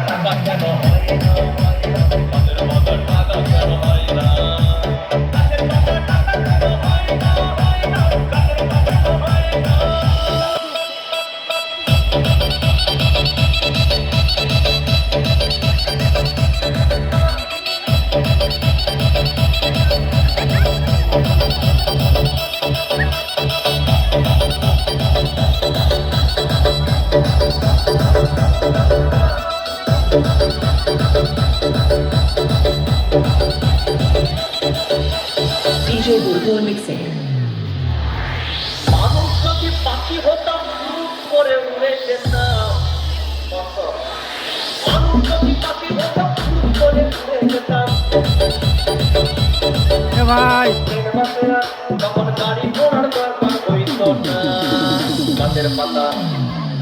টাকা কেন হয় না গাছের পাতা টাকা কেন হয় না গাছের পাতা টাকা কেন হয় না গাছের পাতা কেন হয় না DJ Bulbul Mixing. মানুষ যদি পাখি হতাম চুপ করে উড়ে যেতাম মানুষ যদি পাখি হতাম চুপ করে উড়ে যেতাম ভাই তখন গাড়ি ঘোড়ার দরকার হইতো না গাছের পাতা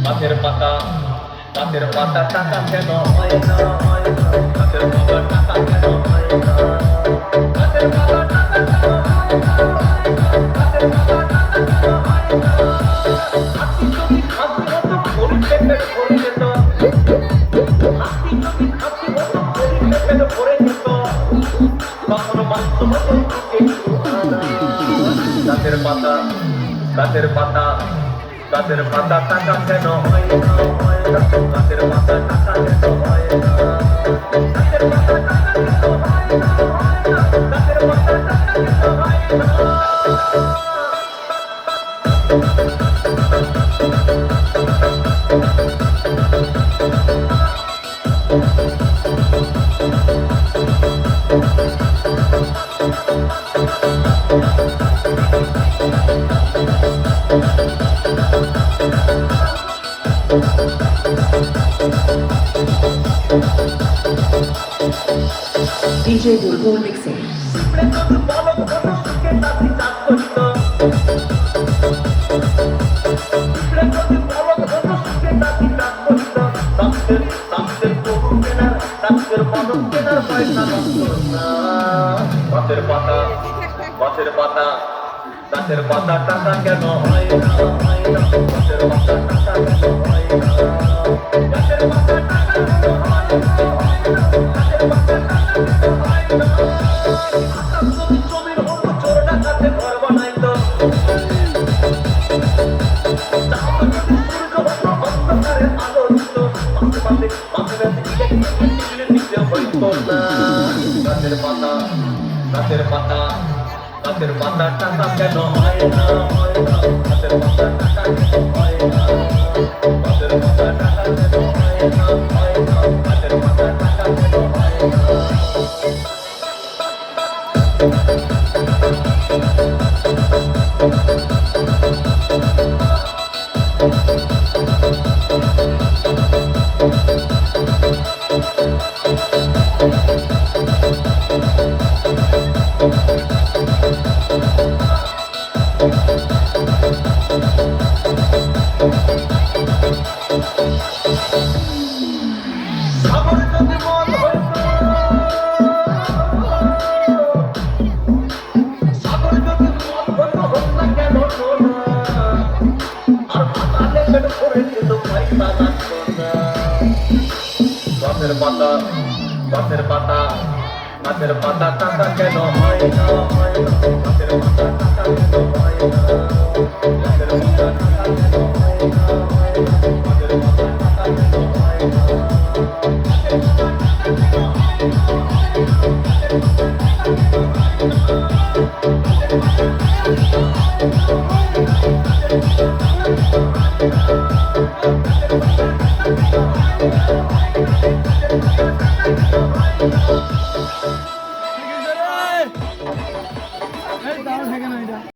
গাছের পাতা গাছের পাতা টাকা কেন হয় না গাছের পাতা টাকা কেন হয় না গাছের পাতা টাকা কেন হয় না গাছের পাতা টাকা কেন হয় না হাতি যদি খাসি হতো গরিব পেটের ভরে যেত হাতি যদি খাসি হতো গরিব পেটের ভরে যেত তখন মাংস হতো একটু আনা গাছের পাতা গাছের পাতা গাছের পাতা টাকা কেন হয় না গাছের পাতা টাকা কেন হয় না গাছের পাতা টাকা কেন হয় না গাছের পাতা টাকা কেন হয় না DJ Bulbul Mixing. গাছের পাতা গাছের পাতা গাছের পাতা টাকা কেন হয় না গাছের পাতা টাকা কেন হয় না গাছের পাতা টাকা কেন হয় না গাছের পাতা টাকা কেন হয় না আকাশ যদি জমির হতো চোর ডাকাতে ঘর বানাইতো চাঁদ যদি সূর্য হতো অন্ধকারে আলো দিত মাঝে মাঝে নিতে হইতো না গাছের পাতা গাছের পাতা গাছের পাতা টাকা কেন হয় না গাছের পাতা টাকা কেন হয় না গাছের পাতা টাকা কেন হয় না গাছের পাতা টাকা কেন হয় না সাগর যদি মন হইতো সাগর যদি মন হতো হত্যা কেন না আর পাতালে পেট করে দিত পয়সা লাগতো না গাছের পাতা গাছের পাতা গাছের পাতা টাকা কেন হয় না গাছের পাতা টাকা কেন হয় না গাছের পাতা টাকা কেন হয় না গাছের পাতা টাকা কেন হয় না Thank you.